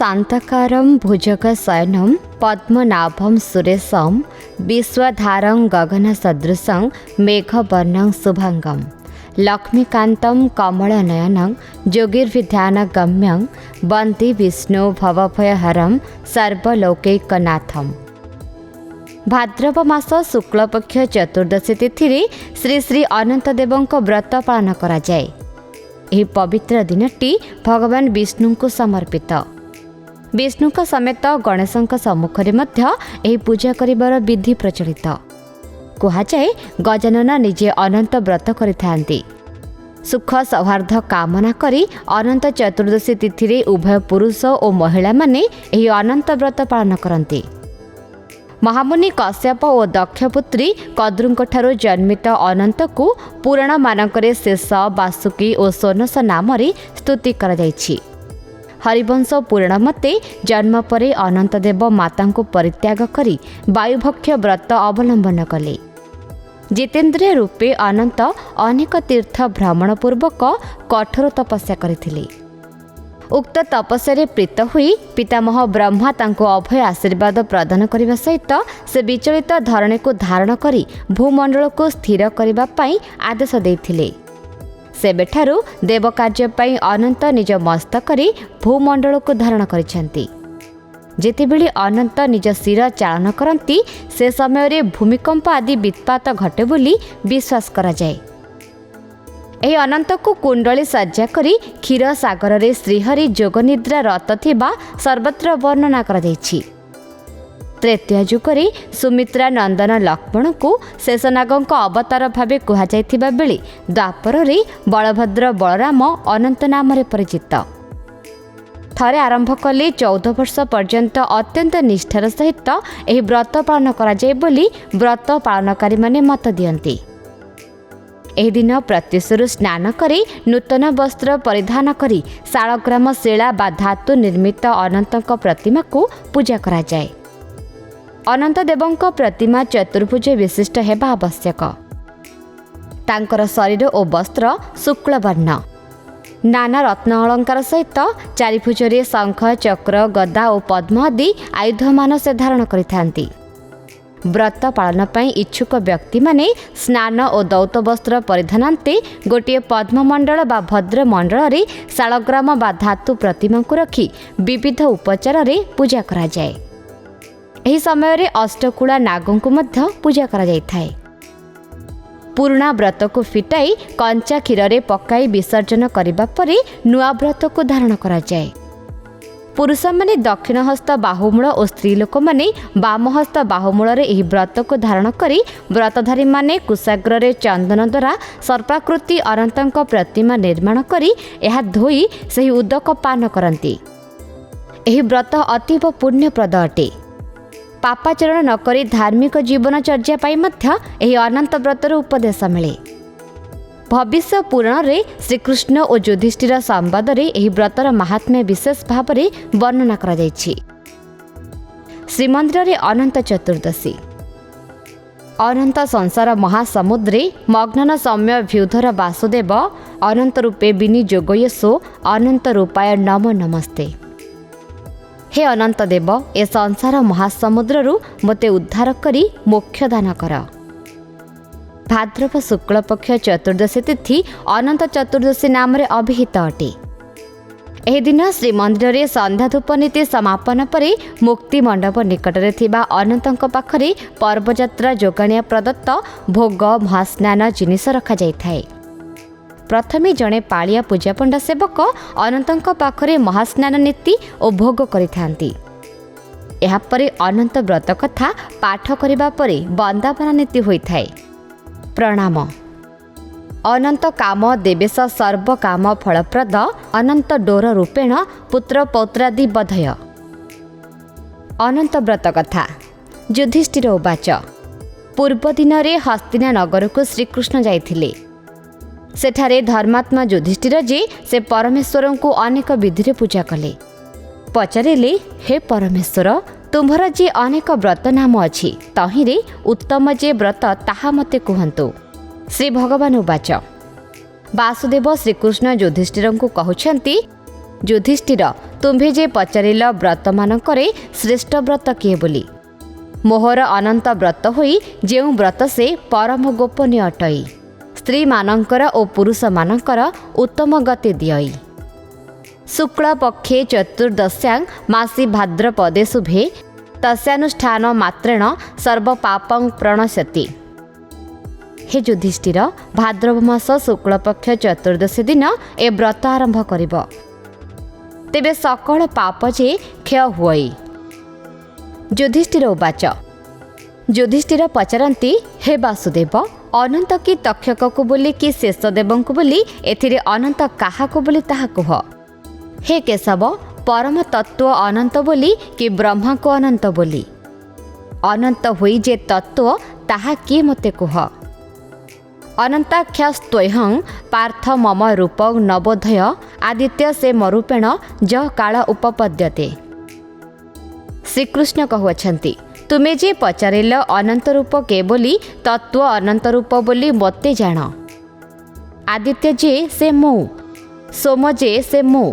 शान्तकारं भुजगशयनं पद्मनाभं सुरेशं विश्वधारं गगनसदृशं मेघवर्णं शुभांगं लक्ष्मीकान्तं कमलनयनं योगिर्विध्यानगम्यं वन्दे विष्णु भवभयहरं सर्वलोकैकनाथम्। भाद्रव मास शुक्लपक्ष चतुर्दशी तिथि श्री श्री अनंतदेवों व्रत पालन करा जाए। यह पवित्र दिनटी भगवान विष्णु को समर्पित। विष्णु समेत गणेशों सम्मुखें यह पूजा करिबार विधि प्रचलित। कहुए गजानन निजे अनंत व्रत करिथांती। सुख सौहार्द कामना करी अनंत चतुर्दशी तिथि उभय पुरुष और महिला माने यह अनंत व्रत पालन करती। महामुनि कश्यप और दक्षपुत्री कद्रुंठारु जन्मित अनंत को पुराण मानकरे शेष वासुकी और सोनस नाम स्तुति करा जायछि। हरिवंश पुराण मते जन्म परे अनंतदेव माता को परित्याग करी वायुभक्ष्य व्रत अवलंबन कले। जितेन्द्रिय रूपे अनंत अनेक तीर्थ भ्रमण पूर्वक कठोर तपस्या करथिले। उक्त तपस्या प्रीत हुई पितामह ब्रह्मा तांको अभय आशीर्वाद प्रदान करने सहित से विचलित धरणी को धारण करी भूमंडल को स्थिर करने पाई आदेश देथिले। सेबेठारु देव कार्य पाई अनंत निज मस्तकरे भूमंडल को धारण करिसेंती। जेतेबेले अनंत निज शिर चालन करती से समय रे भूमिकंप आदि वित्पात घटे बोली विश्वास करा जाए। एही अनंत को कुंडली सज्जा करी क्षीर सागर रे श्रीहरि जोगनिद्रा रत थिबा सर्वत्र वर्णना करा जायछि। तृतीय जुगरे सुमित्रा नंदन लक्ष्मण को शेषनागों अवतार भावे कहा जायथिबा बेले द्वापर रे बलभद्र बलराम अनंत नाम परिचित। थरे आरंभ कले 14 वर्ष पर्यंत अत्यंत निष्ठार सहित एही व्रत पालन करा जाय बोली व्रत पालनकारी माने मत दियंती। एही दिन प्रत्युषरु स्नान करी नूतन वस्त्र परिधान करी शालग्राम शिला बा धातु निर्मित अनंतक प्रतिमा को पूजा करा जाए। अनंत देवों प्रतिमा चतुर्भुज विशिष्ट हेबा आवश्यक। तांकर शरीर और वस्त्र शुक्ल वर्ण नाना रत्न अलंकार सहित चारिभुजरे शंख चक्र गदा और पद्म आदि आयुधमान से धारण करिथांती। व्रत पालन पाई इच्छुक व्यक्ति माने स्नान और दौत वस्त्र परिधानांते गोटे पद्ममंडल बा भद्र मंडल रे शालग्राम बा धातु प्रतिमा को रखी विविध उपचार रे पूजा करा जाए। एही समय रे अष्टकुला नागों को मध्य पूजा करा जायथाय। पुराना व्रत को फिटाई कंचा क्षीर रे पकाई विसर्जन करिबा परे नुआ व्रत को धारण करा जाए। पुरुष माने दक्षिण हस्त बाहुमूल और स्त्री लोक माने वाम हस्त बाहुमूल रे एही व्रत को धारण करी व्रतधारी माने कुशाग्र रे चंदन द्वारा सर्पाकृति अनंतक प्रतिमा निर्माण करी एहा धोई सही उदक पान करती। एही व्रत अतीव पुण्यप्रद अटे। पापाचरण न करी धार्मिक जीवनचर्या पाई मध्य एही अनंत व्रतर उपदेश मिले। भविष्य पुराण रे श्रीकृष्ण और युधिष्ठिर संवाद रे एही व्रतर महात्म्य विशेष भाव में वर्णना करा जायछि। श्रीमंदिर रे अनंत चतुर्दशी अनंत संसार महासमुद्रे मग्न सौम्य व्यूधर वासुदेव अनंत रूपे विनियोगयसो अनंत रूपाय नमो नमस्ते। हे अनंत देव ए संसार महासमुद्रु मते उद्धार करी मोक्ष दान कर। भाद्रव शुक्लपक्ष चतुर्दशी तिथि अनंत चतुर्दशी नाम अभिहित अटे। एही दिन श्रीमंदिर रे संध्या धूप नीति समापन परे मुक्ति मंडप निकट रे थिबा अनंतक पाखरे पर्वयात्रा जोगाणिया प्रदत्त भोग महास्नान जिनिस रखा जायथाय। प्रथमे जड़े पालिया पूजापंडा सेवक अनंतक पाखरे महास्नान नीति और भोग करिथांती। एहापरे अनंत व्रत कथा पाठ करिबा परे वंदापना नीति होइथाय। प्रणाम। अनंत काम देवेश सर्व काम फलप्रद अनंत डोर रूपेण पुत्र पौत्रादि बधय। अनंत व्रत कथा। युधिष्ठिर उवाच पूर्व दिन रे हस्तिना नगर को श्रीकृष्ण जाइथिले। सेठारे धर्मात्मा युधिष्ठिर जे से परमेश्वर को अनेक विधि पूजा कले। पचारे हे परमेश्वर तुम्भर जे अनेक व्रत नाम अछि तहिरे उत्तम जे व्रत ताहा मते कुहंतु। श्री भगवान उवाच वासुदेव श्रीकृष्ण युधिष्ठिर को कहउछंती ଯୁଧିଷ୍ଠିର ତୁମ୍ଭେ ଯେ ପଚାରିଲ ବ୍ରତମାନଙ୍କରେ ଶ୍ରେଷ୍ଠ ବ୍ରତ କିଏ ବୋଲି, ମୋହର ଅନନ୍ତ ବ୍ରତ ହୋଇ ଯେଉଁ ବ୍ରତ ସେ ପରମ ଗୋପନୀୟ ଅଟଇ, ସ୍ତ୍ରୀମାନଙ୍କର ଓ ପୁରୁଷମାନଙ୍କର ଉତ୍ତମ ଗତି ଦିଅଇ। ଶୁକ୍ଳ ପକ୍ଷେ ଚତୁର୍ଦଶ୍ୟାଂ ମାସୀ ଭାଦ୍ରପଦେ ଶୁଭେ, ତସ୍ୟାନୁଷ୍ଠାନ ମାତ୍ରେଣ ସର୍ବପାପଂ ପ୍ରଣଶ୍ୟତି। ହେ ଯୁଧିଷ୍ଠିର, ଭାଦ୍ରବ ମାସ ଶୁକ୍ଳପକ୍ଷ ଚତୁର୍ଦ୍ଦଶୀ ଦିନ ଏ ବ୍ରତ ଆରମ୍ଭ କରିବ, ତେବେ ସକଳ ପାପ ଯେ କ୍ଷୟ ହୁଏ। ଯୁଧିଷ୍ଠିର ଉବାଚ। ଯୁଧିଷ୍ଠିର ପଚାରନ୍ତି, ହେ ବାସୁଦେବ, ଅନନ୍ତ କି ତକ୍ଷକକୁ ବୋଲି କି ଶେଷଦେବଙ୍କୁ ବୋଲି, ଏଥିରେ ଅନନ୍ତ କାହାକୁ ବୋଲି ତାହା କୁହ। ହେ କେଶବ, ପରମ ତତ୍ତ୍ୱ ଅନନ୍ତ ବୋଲି କି ବ୍ରହ୍ମାକୁ ଅନନ୍ତ ବୋଲି? ଅନନ୍ତ ହୋଇ ଯେ ତତ୍ତ୍ୱ ତାହା କିଏ ମୋତେ କୁହ। ଅନନ୍ତାଖ୍ୟସ୍ତ୍ୱହଂ ପାର୍ଥ ମମ ରୂପ ନବୋଧୟ, ଆଦିତ୍ୟ ସେ ମରୁପେଣ ଯ କାଳ ଉପପଦ୍ୟତେ। ଶ୍ରୀକୃଷ୍ଣ କହୁଅଛନ୍ତି, ତୁମେ ଯେ ପଚାରିଲ ଅନନ୍ତ ରୂପ କେ ବୋଲି, ତତ୍ତ୍ୱ ଅନନ୍ତ ରୂପ ବୋଲି ମୋତେ ଜାଣ। ଆଦିତ୍ୟ ଯେ ସେ ମୁଁ, ସୋମ ଯେ ସେ ମୁଁ,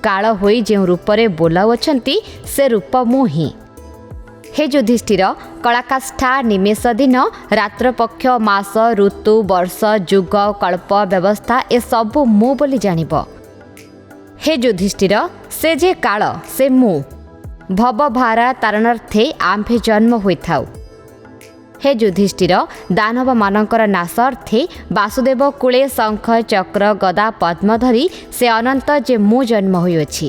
କାଳ ହୋଇ ଯେଉଁ ରୂପରେ ବୋଲାଉଅଛନ୍ତି ସେ ରୂପ ମୁଁ ହିଁ। ହେ ଯୁଧିଷ୍ଠିର, କଳାକାଷ୍ଠା ନିମେଷ ଦିନ, ରାତ୍ରପକ୍ଷ ମାସ ଋତୁ ବର୍ଷ ଯୁଗ କଳ୍ପ ବ୍ୟବସ୍ଥା ଏସବୁ ମୁଁ ବୋଲି ଜାଣିବ। ହେ ଯୁଧିଷ୍ଠିର, ସେ ଯେ କାଳ ସେ ମୁଁ, ଭବଭାରା ତାରଣାର୍ଥେ ଆମ୍ଭେ ଜନ୍ମ ହୋଇଥାଉ। ହେ ଯୁଧିଷ୍ଠିର, ଦାନବମାନଙ୍କର ନାଶ ଅର୍ଥେ ବାସୁଦେବ କୂଳେ ଶଙ୍ଖ ଚକ୍ର ଗଦା ପଦ୍ମ ଧରି ସେ ଅନନ୍ତ ଯେ ମୁଁ ଜନ୍ମ ହୋଇଅଛି।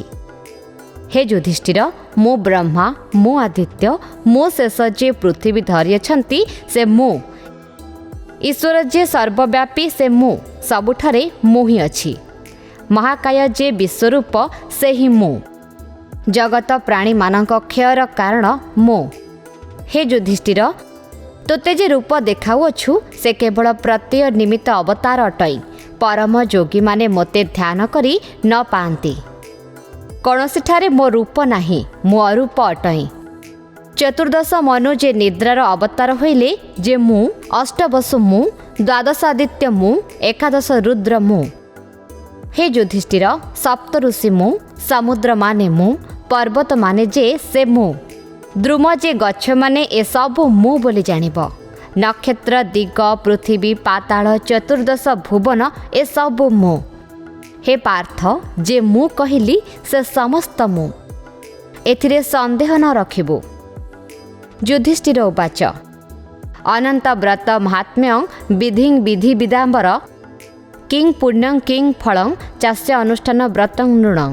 ହେ ଯୁଧିଷ୍ଠିର, ମୁଁ ବ୍ରହ୍ମା, ମୁଁ ଆଦିତ୍ୟ, ମୁଁ ଶେଷ ଯେ ପୃଥିବୀ ଧରିଅଛନ୍ତି ସେ ମୁଁ, ଈଶ୍ୱର ଯେ ସର୍ବବ୍ୟାପୀ ସେ ମୁଁ, ସବୁଠାରେ ମୁଁ ହିଁ ଅଛି। ମହାକାୟ ଯେ ବିଶ୍ୱରୂପ ସେ ହିଁ ମୁଁ, ଜଗତ ପ୍ରାଣୀମାନଙ୍କ କ୍ଷୟର କାରଣ ମୁଁ। ହେ ଯୁଧିଷ୍ଠିର, ତୋତେ ଯେ ରୂପ ଦେଖାଉଅଛୁ ସେ କେବଳ ପ୍ରତ୍ୟୟ ନିମିତ୍ତ ଅବତାର ଅଟଇ, ପରମ ଯୋଗୀମାନେ ମୋତେ ଧ୍ୟାନ କରି ନ ପାଆନ୍ତି। କୌଣସିଠାରେ ମୋ ରୂପ ନାହିଁ, ମୁଁ ଅରୂପ ଅଟଇ। ଚତୁର୍ଦ୍ଦଶ ମନୁ ଯେ ନିଦ୍ରାର ଅବତାର ହୋଇଲେ ଯେ ମୁଁ, ଅଷ୍ଟବସୁ ମୁଁ, ଦ୍ୱାଦଶ ଆଦିତ୍ୟ ମୁଁ, ଏକାଦଶ ରୁଦ୍ର ମୁଁ। ହେ ଯୁଧିଷ୍ଠିର, ସପ୍ତ ଋଷି ମୁଁ, ସମୁଦ୍ରମାନେ ମୁଁ, ପର୍ବତମାନେ ଯେ ସେ ମୁଁ, ଦ୍ରୁମ ଯେ ଗଛମାନେ ଏସବୁ ମୁଁ ବୋଲି ଜାଣିବ। ନକ୍ଷତ୍ର ଦିଗ ପୃଥିବୀ ପାତାଳ ଚତୁର୍ଦ୍ଦଶ ଭୁବନ ଏସବୁ ମୁଁ। ହେ ପାର୍ଥ, ଯେ ମୁଁ କହିଲି ସେ ସମସ୍ତ ମୁଁ, ଏଥିରେ ସନ୍ଦେହ ନ ରଖିବୁ। ଯୁଧିଷ୍ଠିର ଉବାଚ। ଅନନ୍ତ ବ୍ରତ ମହାତ୍ମ୍ୟଂ ବିଧିଂ ବିଧି ବିଦାମ୍ବର, କିଂ ପୁଣ୍ୟଂ କିଂ ଫଳଂ ଚାସ୍ୟ ଅନୁଷ୍ଠାନ ବ୍ରତଂ ନୃଣଂ।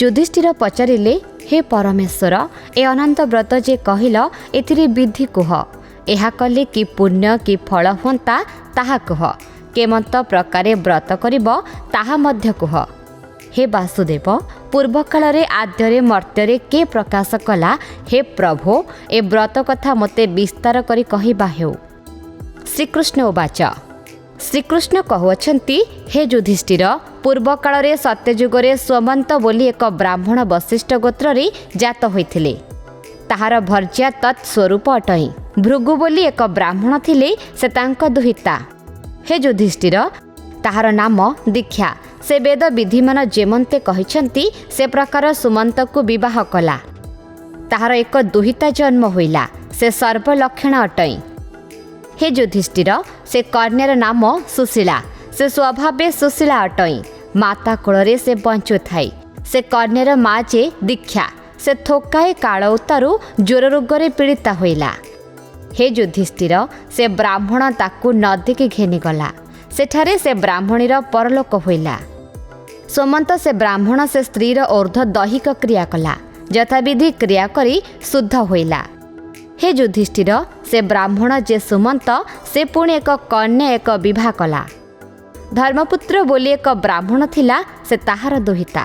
ଯୁଧିଷ୍ଠିର ପଚାରିଲେ, ହେ ପରମେଶ୍ୱର, ଏ ଅନନ୍ତ ବ୍ରତ ଯେ କହିଲ ଏଥିରେ ବିଧି କୁହ, ଏହା କଲେ କି ପୁଣ୍ୟ କି ଫଳ ହୁଅନ୍ତା ତାହା କୁହ, କେମନ୍ତ ପ୍ରକାରେ ବ୍ରତ କରିବ ତାହା ମଧ୍ୟ କୁହ। ହେ ବାସୁଦେବ, ପୂର୍ବକାଳରେ ଆଦ୍ୟରେ ମର୍ତ୍ତ୍ୟରେ କେ ପ୍ରକାଶ କଲା, ହେ ପ୍ରଭୁ, ଏ ବ୍ରତ କଥା ମୋତେ ବିସ୍ତାର କରି କହିବା ହେଉ। ଶ୍ରୀକୃଷ୍ଣ ଉବାଚ। ଶ୍ରୀକୃଷ୍ଣ କହୁଅଛନ୍ତି, ହେ ଯୁଧିଷ୍ଠିର, ପୂର୍ବକାଳରେ ସତ୍ୟଯୁଗରେ ସ୍ୱମନ୍ତ ବୋଲି ଏକ ବ୍ରାହ୍ମଣ ବଶିଷ୍ଠ ଗୋତ୍ରରେ ଜାତ ହୋଇଥିଲେ। ତାହାର ଭର୍ଯ୍ୟା ତତ୍ ସ୍ୱରୂପ ଅଟଇ। ଭୃଗୁ ବୋଲି ଏକ ବ୍ରାହ୍ମଣ ଥିଲେ, ସେ ତାଙ୍କ ଦୁହିତା। ହେ ଯୁଧିଷ୍ଠିର, ତାହାର ନାମ ଦୀକ୍ଷା। ସେ ବେଦ ବିଧିମାନ ଯେମନ୍ତେ କହିଛନ୍ତି ସେ ପ୍ରକାର ସୁମନ୍ତକୁ ବିବାହ କଲା। ତାହାର ଏକ ଦୁହିତା ଜନ୍ମ ହୋଇଲା, ସେ ସର୍ବଲକ୍ଷଣ ଅଟଇ। ହେ ଯୁଧିଷ୍ଠିର, ସେ କନ୍ୟାର ନାମ ସୁଶୀଳା। ସେ ସ୍ୱଭାବେ ସୁଶୀଳା ଅଟଇ। ମାତା କୋଳରେ ସେ ବଞ୍ଚୁଥାଏ। ସେ କନ୍ୟାର ମା ଯେ ଦୀକ୍ଷା। ସେ ଥୋକାଏ କାଳ ଉତ୍ତାରୁ ଜ୍ୱର ରୋଗରେ ପୀଡ଼ିତା ହୋଇଲା। ହେ ଯୁଧିଷ୍ଠିର, ସେ ବ୍ରାହ୍ମଣ ତାକୁ ନଦୀକି ଘେନିଗଲା। ସେଠାରେ ସେ ବ୍ରାହ୍ମଣୀର ପରଲୋକ ହୋଇଲା। ସୁମନ୍ତ ସେ ବ୍ରାହ୍ମଣ ସେ ସ୍ତ୍ରୀର ଊର୍ଦ୍ଧ୍ୱ ଦୈହିକ କ୍ରିୟା କଲା, ଯଥାବିଧି କ୍ରିୟା କରି ଶୁଦ୍ଧ ହୋଇଲା। ହେ ଯୁଧିଷ୍ଠିର, ସେ ବ୍ରାହ୍ମଣ ଯେ ସୁମନ୍ତ ସେ ପୁଣି ଏକ କନ୍ୟା ଏକ ବିବାହ କଲା। ଧର୍ମପୁତ୍ର ବୋଲି ଏକ ବ୍ରାହ୍ମଣ ଥିଲା, ସେ ତାହାର ଦୁହିତା।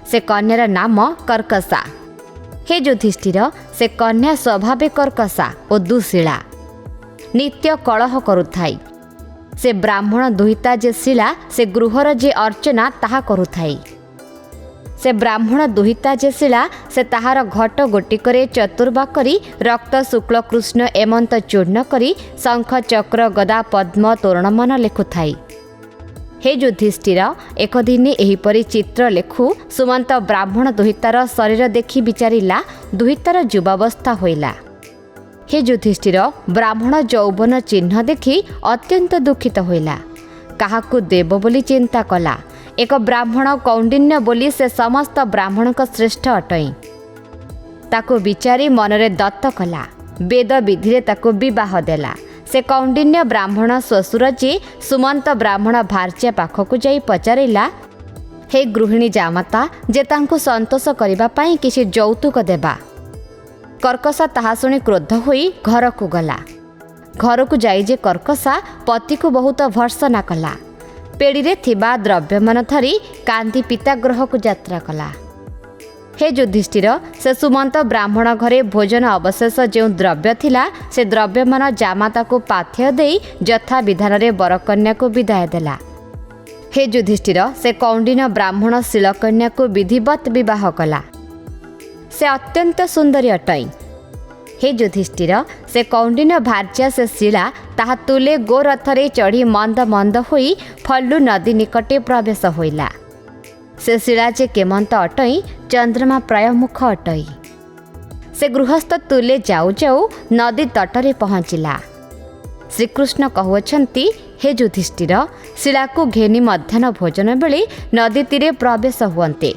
ସେ କନ୍ୟାର ନାମ କର୍କଶା। ହେ ଯୁଧିଷ୍ଠିର, ସେ କନ୍ୟା ସ୍ୱଭାବେ କର୍କଶା ଓ ଦୁଶୀଳା, ନିତ୍ୟ କଳହ କରୁଥାଏ। ସେ ବ୍ରାହ୍ମଣ ଦୁହିତା ଯେ ଶିଳା, ସେ ଗୃହର ଯେ ଅର୍ଚ୍ଚନା ତାହା କରୁଥାଏ। ସେ ବ୍ରାହ୍ମଣ ଦୁହିତା ଯେ ଶିଳା, ସେ ତାହାର ଘଟ ଗୋଟିକରେ ଚତୁର୍ବା କରି ରକ୍ତ ଶୁକ୍ଳ କୃଷ୍ଣ ଏମନ୍ତ ଚୂର୍ଣ୍ଣ କରି ଶଙ୍ଖ ଚକ୍ର ଗଦା ପଦ୍ମ ତୋରଣମାନ ଲେଖୁଥାଏ। हे युधिष्ठिर एक दिन एहीपरि चित्र लेखु सुमंत ब्राह्मण दुहितार शरीर देखि विचारिला दुहितार युवावस्था होइला। हे युधिष्ठिर ब्राह्मण यौवन चिन्ह देखि अत्यंत दुखित होइला। काहाकु देव बोली चिंता कला। एक ब्राह्मण कौंडिन्य बोली से समस्त ब्राह्मण श्रेष्ठ अटई। ताकु विचारी मनरे दत्त कला। वेद विधि ताकु विवाह देला। से कौंडिन्य ब्राह्मण श्वशुर जी सुमंत ब्राह्मण भार्या पाखकु जाई पचारिला, हे गृहिणी जामाता जे तांकु संतोष करिबा पई किछि यौतुक देबा। कर्कशा ताहा शुणी क्रोध होई घर को गला। घर को जाई जे कर्कशा पति को बहुत भर्सना कला। पेड़ी रे थिबा द्रव्यमान धरी कांदी पितागृह को यात्रा कला। हे युधिष्ठिर से सुमंत ब्राह्मण घरे भोजन अवशेष जो द्रव्य थिला से द्रव्यमान जामाता को पाथ्य देई यथा विधान रे बरकन्या को विदाय देला। हे युधिष्ठिर से कौंडिन्य ब्राह्मण शिलकन्या को विधिवत विवाह कला। से अत्यंत सुंदरी अटई। हे युधिष्ठिर से कौंडिन्य भार्या से शिला ताहा तुले गोरथरे चढ़ी मंद मंद होई फल्लु नदी निकटे प्रवेश होइला। से शिला जे केमंत अटई चंद्रमा प्राय मुख अटई। से गृहस्थ तुले जाऊ जाऊ नदी तटरे पहुँचिला। श्रीकृष्ण कहुअछंती हे युधिष्ठिर शिला को घेनी मध्याह्न भोजन बेले नदी तीरे प्रवेश हुअन्ते।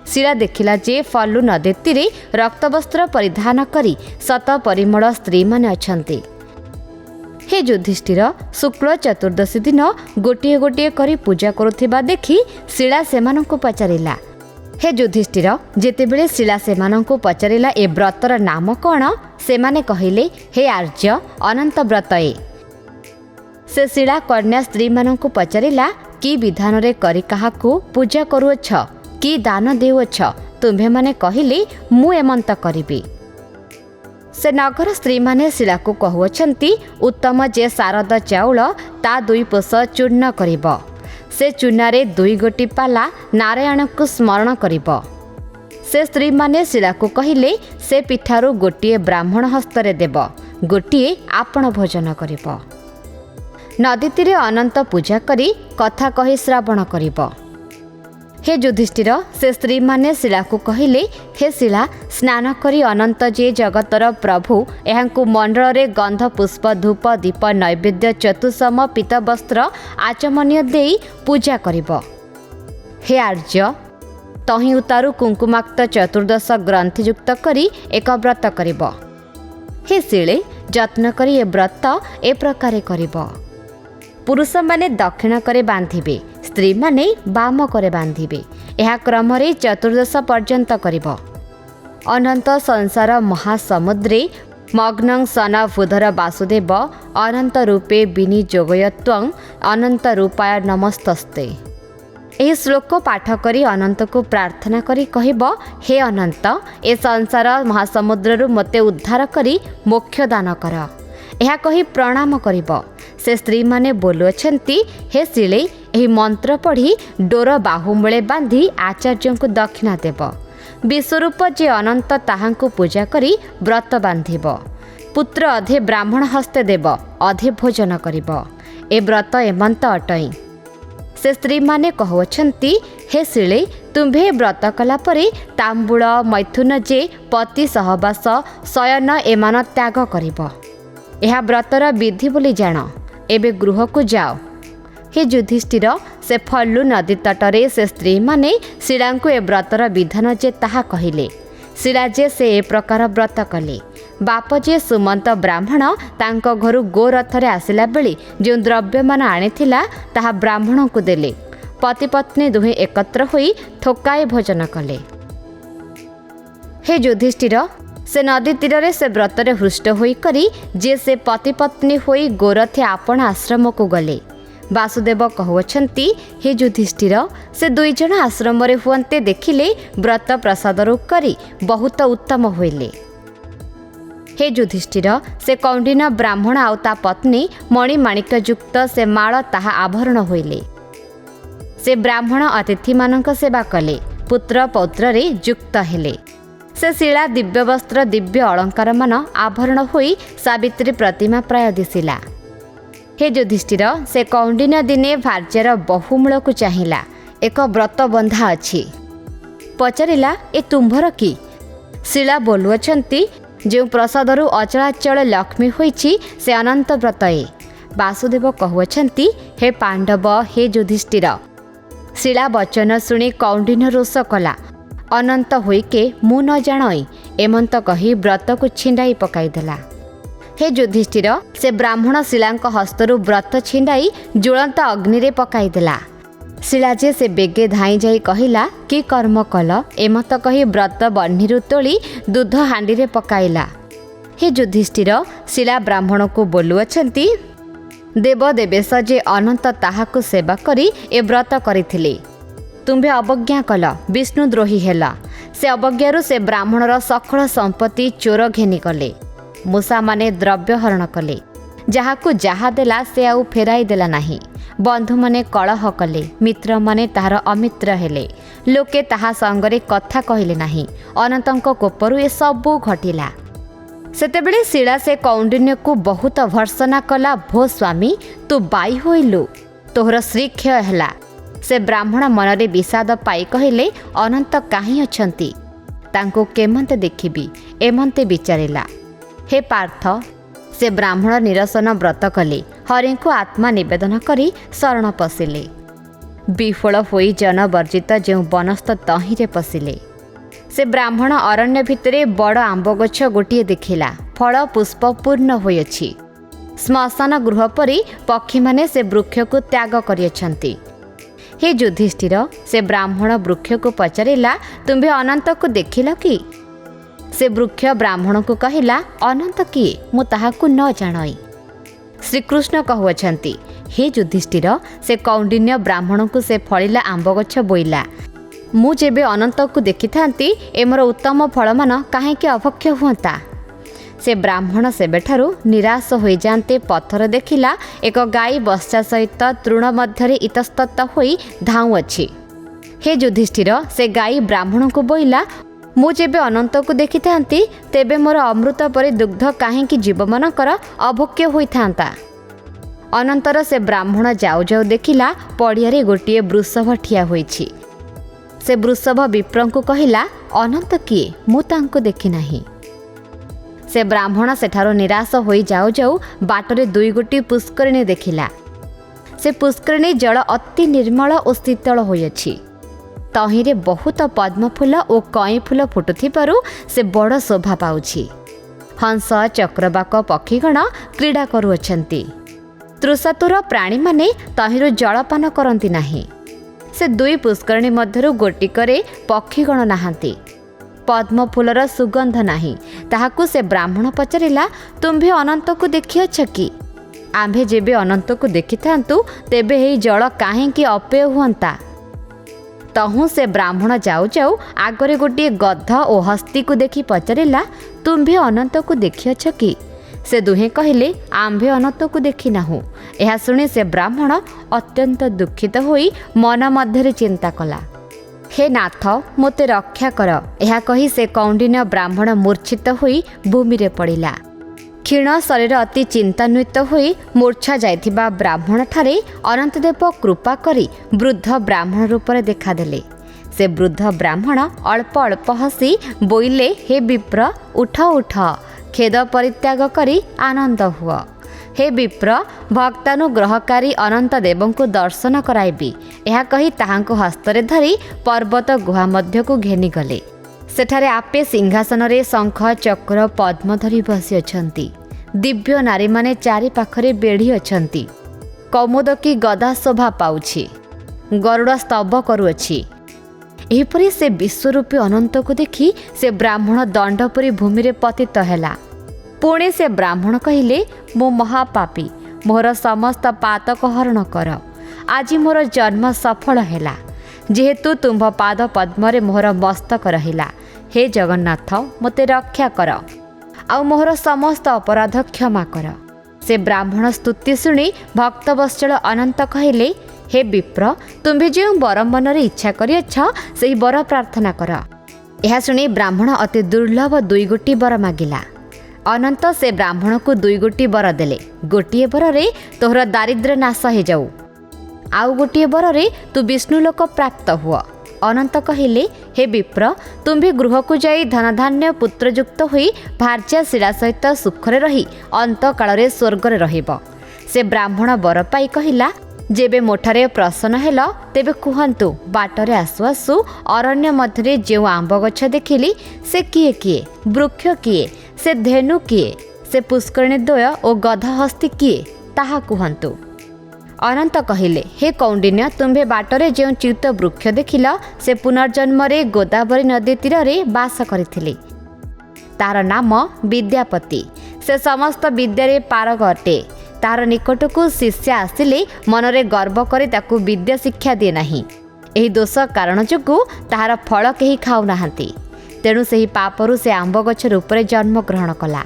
शिला देखिला जे फल्लु नदी तीरे रक्तवस्त्र परिधान करी शत परिमल स्त्री माने अछंती। हे युधिष्ठिर शुक्ल चतुर्दशी दिन गोटिए गोटिए करी पूजा करुथिबा देखि शिला सेमानंकु पचारिला। हे युधिष्ठिर जेतेबेले शिला सेमानंकु पचारिला ए व्रतर नाम कौन, सेमाने कहिले हे आर्य अनंत व्रत ए। से शिला कन्या स्त्री मानंकु पचारिला कि विधान रे करी काहाकु पूजा करुअछ, कि दान देउअछ। तुम्भे माने कहिले मु एमंत करिबी। से नगर स्त्री माने शिला को कहुअछंती उत्तम जे शारद चाउल ता 2 पोष चूर्ण करिब। से चूनारे 2 गोटी पाला नारायण को स्मरण करिब। से स्त्री माने शिला को कहिले से पिठारू गोटिए ब्राह्मण हस्तरे देव, गोटिए आपण भोजन करिब। नदी तीरे अनंत पूजा करी कथा कही श्रावण करिब। हे युधिष्ठिर से स्त्री माने शिला को कहिले हे शिला स्नान करी अनंत जे जगतर प्रभु एहांकु मंडल रे गंध पुष्प धूप दीप नैवेद्य चतुसम पीत वस्त्र आचमन्य देई पूजा करिब। हे आर्य तहि उतारू कुंकुमाक्त चतुर्दश ग्रंथियुक्त करी एक व्रत करिब। हे शिले जत्न करी ए व्रत ए प्रकारे करिब। पुरुष माने दक्षिण करे बांधिबे, स्त्री माने बाम करे बांधिबे। यह क्रम रे चतुर्दश पर्यंत करिब। अनंत संसार महासमुद्रे मग्नं सन भूधर वासुदेव अनंत रूपे विनियोगयत्वं अनंत रूपाय नमस्तस्ते। यह श्लोक पाठ करी अनंत को प्रार्थना करी कहिब, हे अनंत ए संसार महासमुद्रु मते उद्धार करी मोक्ष दान कर। यह कही प्रणाम करिब। से स्त्री माने बोलुअछंती हे शिले एही मंत्र पढ़ी डोर बाहुमूले बांधी आचार्य को दक्षिणा देव। विश्वरूप जे अनंत ताहांकु पूजा करी व्रत बांधिब। पुत्र अधे ब्राह्मण हस्ते देव, अधे भोजन करिब। ए व्रत एमंत अटई। से स्त्री माने कहुअछंती हे शिले तुम्भे व्रत कला परे तांबूल मैथुन जे पति सहवास शयन एमान त्याग करिब। यह व्रतर विधि बोली जान। एबे गृह को जाओ। हे युधिष्ठिर से फल्लु नदी तटरे से स्त्री माने शिला को ए व्रतर विधान जे ताहा कहिले। शिला जे से ए प्रकार व्रत कले। बाप जे सुमंत ब्राह्मण तांको घरु गोरथरे आसिला बेली जो द्रव्यमान आनिथिला ताहा ब्राह्मण को देले। पति पत्नी दुहे एकत्र होई थोकाए भोजन कले। हे युधिष्ठिर से नदी तीर से व्रतरे हृष्ट होई करी जे से पति पत्नी होई गोरथे आपण आश्रम को गले। वासुदेव कहुअछंती हे युधिष्ठिर से 2 जण आश्रम रे हुअन्ते देखिले व्रत प्रसाद रूप करी बहुत उत्तम होइले। हे युधिष्ठिर से कौंडिन्य ब्राह्मण आउ ता पत्नी मणिमाणिक युक्त से माळ ताहा आभरण होइले। से ब्राह्मण अतिथि मानक सेवा कले, पुत्र पौत्र रे युक्त हेले। से शिला दिव्य वस्त्र दिव्य अलंकार मान आभरण होई सावित्री प्रतिमा प्राय दिसिला। हे युधिष्ठिर से कौंडिन्य दिने भार्यर बहुमूल को चाहिला एक व्रत बंधा अच्छी पचारिला ए तुम्भर कि शिला बोलुअछंती जो प्रसादरू अचलाचल लक्ष्मी होईछि से अनंत व्रत ए वासुदेव कहुअछंती हे पांडव हे युधिष्ठिर शिला वचन शुणी कौंडिन्य रोष कला अनंत होइके मु न जाणई एमंत कही व्रत को छिंडाई पकाईदेला। हे युधिष्ठिर से ब्राह्मण शिलांक हस्तरू व्रत छिंडाई ज्वलंत अग्नि रे पकाईदेला। शिला जे से बेगे धाई जाई कहिला कि कर्म कल एमत कही व्रत बन्हीरू तोली दूध हांडी रे पकाइला। हे युधिष्ठिर शिला ब्राह्मण को बोलुअछंती देव देवेश जे अनंत ताहाकु सेवा करी ए व्रत करिथिले तुम्भे अवज्ञा कल विष्णुद्रोही हेला से अवज्ञारू से ब्राह्मणर सकल संपत्ति चोर घेनी कले मूषा माने द्रव्य हरण कले जहाकु जहा देला से आउ फेराई देला नाही बंधु माने कलह कले मित्र माने ताहार अमित्र हेले लोके ताहा संगरे कथा कहिले नाही अनंतंक कोपरु ए सबु घटिला। सेतेबेले शिला से कौंडिन्य को बहुत भर्सना कला भो स्वामी तू बाई होइलु तोहर श्रीक्षय हेला। से ब्राह्मण मनरे विषाद पाई कहिले अनंत काहीं अछंती तांको केमंते देखिबी एमंते विचारिला। हे पार्थ से ब्राह्मण निरसन व्रत कले हरि को आत्मा निवेदन करी शरण पशिले विफल होई जन वर्जित जो बनस्थ तहिरे पशिले। से ब्राह्मण अरण्य भितरे बड़ आंब गछ गोटिए देखिला फल पुष्प पूर्ण होइछि श्मशान गृह परी पक्षी माने से वृक्ष को त्याग करियछंती। हे युधिष्ठिर से ब्राह्मण वृक्ष को पचारिला तुम्भे अनंत को देखिल कि से वृक्ष ब्राह्मण को कहिला अनंत किए मु ताहाकु न जाणई। श्रीकृष्ण कहुअछंती हे युधिष्ठिर से कौंडिन्य ब्राह्मण को से फलिला आंब गछ बोइला मु जेबे अनंत को देखि थांती एमर उत्तम फलमान काहेकि अभक्ष्य हुअंता। से ब्राह्मण सेबेठारु निराश होई जाते पथर देखिला एक गाई बच्चा सहित तृण मध्यरे इतस्तत होई धाउअछि। हे युधिष्ठिर से गाई ब्राह्मण को बोइला मु जेबे अनंत को देखि थांती तेबे मोर अमृत परि दुग्ध काहेकि जीवमानकर अभोक्य होई थांता। अनंतर से ब्राह्मण जाऊ जाऊ देखिला पड़ियारे गोटिए वृषभ ठिया होइछि। से वृषभ विप्रंकु कहिला अनंत किए मु तांको देखि नाही। से ब्राह्मण सेठारो निराश होई जाऊ जाऊ बाटरे दुई गोटी पुष्करिणी देखिला। से पुष्करिणी जल अति निर्मल और शीतल होइछि तहिरे बहुत पद्मफूल और कई फूल फुटुथिबारु से बड़ शोभा पाउछि। हंस चक्रबाक पक्षीगण क्रीड़ा करुअछंती तृषातुर प्राणी माने तहिरु जलपान करंती नाही। से दुई पुष्करिणी मध्यरु गोटिकरे पक्षीगण नाहांती पद्म फूलर सुगंध नाही ताहाकु से ब्राह्मण पचारिला तुम्भे अनंत को देखिअछ कि आम्भे जेबे अनंत को देखि थांतु तेबे हे जल काहेकि अपेय हुअंता। तहु से ब्राह्मण जाऊ जाऊ आगरे गोटे गध और हस्ती को देखि पचारिला तुम्भे अनंत को देखिअछ कि से दुहे कहिले आम्भे अनंत को देखि नाहु। यह शुणी से ब्राह्मण अत्यंत दुखित होई मन मध्यरे चिंता कला हे नाथ मोते रक्षा कर। यह कही से कौंडिन्य ब्राह्मण मूर्छित होई भूमि रे पड़िला। क्षीण शरीर अति चिंतान्वित होई मूर्छा जाइथिबा ब्राह्मण ठारे अनंतदेव कृपा करी वृद्ध ब्राह्मण रूप में देखादेले। से वृद्ध ब्राह्मण अल्प अल्प हसी बोइले हे विप्र उठ उठ खेद परित्याग करी आनंद हुआ। हे विप्र भक्तानुग्रहकारी अनंत देव को दर्शन कराइबी यह कही ताहांको हस्तरे धरी पर्वत गुहा मध्य को घेनी गले। सेठारे आपे सिंहासन रे शंख चक्र पद्म धरी बसी अछंती। दिव्य नारी माने चारि पाखरे बेढ़ी अछंती। कौमुदकी गदा शोभा पाउछि गरुड़ स्तव करुअछि। एहिपरि से विश्वरूपी अनंत को देखि से ब्राह्मण दंड परि भूमि रे पतित हैला। पुणे से ब्राह्मण कहिले मो महापापी मोर समस्त पातक हरण कर आज मोर जन्म सफल हैला जेहेतु तुम्भ पाद पद्मरे मोर मस्तक रहिला। हे जगन्नाथ मते रक्षा कर आउ मोर समस्त अपराध क्षमा कर। से ब्राह्मण स्तुति शुणी भक्तवत्सल अनंत कहिले हे विप्र तुम्भे जो वर मनरे इच्छा करियछ सेही वर प्रार्थना कर। यह शुणी ब्राह्मण अति दुर्लभ दुई गोटी वर मागिला। अनंत से ब्राह्मण को 2 गोटी बर देले। गोटे बରରେ तोहर दारिद्र्य नाश हो जाऊ, आउ गोटे बରରେ तू विष्णुलोक प्राप्त हुआ। अनंत कहिले, हे विप्र, तुम्भी गृह को जाई धनधान्य पुत्रयुक्त होई भार्या शिला सहित सुखरे रही अंत काल स्वर्गर रहिब। से ब्राह्मण बर पाई कहिला, जेबे मोठरे प्रसन्न हेल तेबे कुहंतु बाटरे आसु आसु अरण्य मध्य जो आंब गछ देखिली से किए किए, वृक्ष किए, से धेनु किए, से पुष्करिणी द्वय और गध हस्ती किए ताहा कुहंतु। अनंत कहिले, हे कौंडिन्य, तुम्भे बाटरे जो च्युत वृक्ष देखिल से पुनर्जन्म गोदावरी नदी तीर बास करथिले। तार नाम विद्यापति। से समस्त विद्यारे पारग अटे। तार निकटकू शिष्य आसिले मनरे गर्व करी ताकू विद्या शिक्षा दिए नाही। एही दोष कारण जोगु ताहार फल केही खाऊ नाहांती। तेणु सेही पापरु से आंब गछ रूपरे जन्म ग्रहण कला।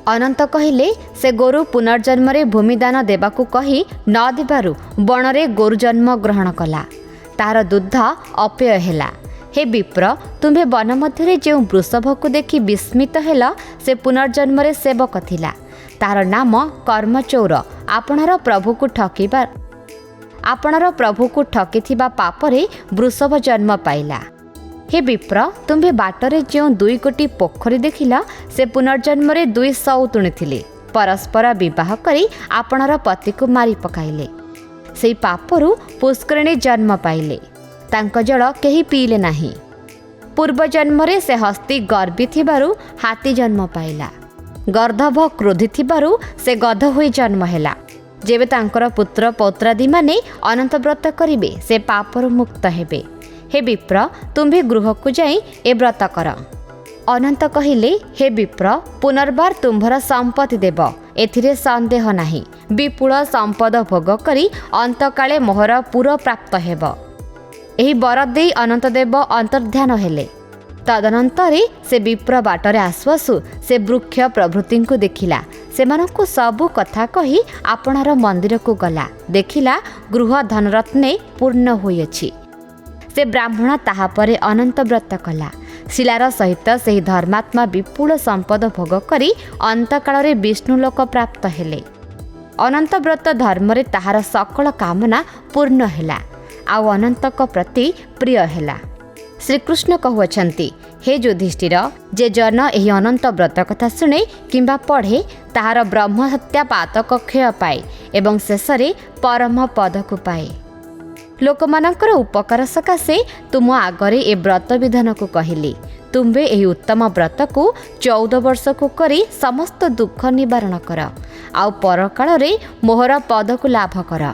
अनंत कहिले, से गोरु पुनर्जन्म भूमिदान देवाकू कही न देबारु बणरे गोरु जन्म ग्रहण कला। तार दुग्ध अपेय हेला। हे विप्र, तुम्भे वन मध्य जो वृषभ को देखि विस्मित हेल से पुनर्जन्म सेवक थिला। तार नाम कर्मचौर। आपणर प्रभु को ठकिथिबा पापरे वृषभ जन्म पाइला। हे विप्र, तुम्भे बाटरे जो 2 गोटी पोखरी देखिला से पुनर्जन्म 2 सौतुणी थिले। परस्पर विवाह करी आपणर पति को मारी पकाइले। सेई पापरु पुष्करिणी जन्म पाइले। तांक जल केही पीले नाही। पूर्व जन्मरे से हस्ती गर्वी थिबारु हाथी जन्म पाइला। गर्दभ क्रोधी थिबारु से गध होई जन्म हेला। जेबे तांकर पुत्र पौत्रादि माने अनंत व्रत करिवे से पापरु मुक्त हेबे। हे विप्र, तुम्भी गृह को जाई ए व्रत कर। अनंत कहिले, हे विप्र, पुनर्बार तुम्भर संपत्ति देव, एथिरे संदेह नाही। विपुल संपद भोग करी अंतकाले मोहर पुर प्राप्त हेब। एही बर देई अनंत देव अंतर्ध्यान हेले। तदनंतरे से विप्र बाटरे आसु आसु से वृक्ष प्रभृति को देखिला। सेमानंकु सबु कथा कही आपणर मंदिर को गला। देखिला गृह धनरत्ने पूर्ण होइछि। से ब्राह्मण ताहा परे अनंत व्रत कला। शिलार सहित से धर्मात्मा विपुल संपद भोग करी अंतकाल विष्णुलोक प्राप्त हेले। अनंत व्रत धर्मरे ताहार सकल कामना पूर्ण हेला, आउ अनंतक प्रति प्रिय हेला। श्रीकृष्ण कहुअछंती, हे युधिष्ठिर, जे जन एही अनंत व्रत कथा शुणे किंबा पढ़े ताहार ब्रह्म हत्या पातक क्षय पाए एवं शेषरे परम पद को पाए। लोकमानंकर उपकार सकाशे तुम आगरे ए व्रत विधान को कहली। तुम्बे एही उत्तम व्रत को 14 वर्ष को करी समस्त दुख निवारण कर, आउ परकाल रे मोहर पद को लाभ कर।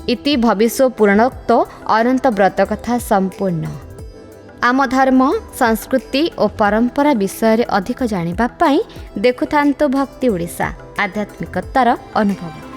इति भविष्य पुराणोक्त अनंत व्रत कथा संपूर्ण। आम धर्म, संस्कृति और परंपरा विषय रे अधिक जानिबा पाई देखुथांतो भक्ति ओडिशा आध्यात्मिकतार अनुभव।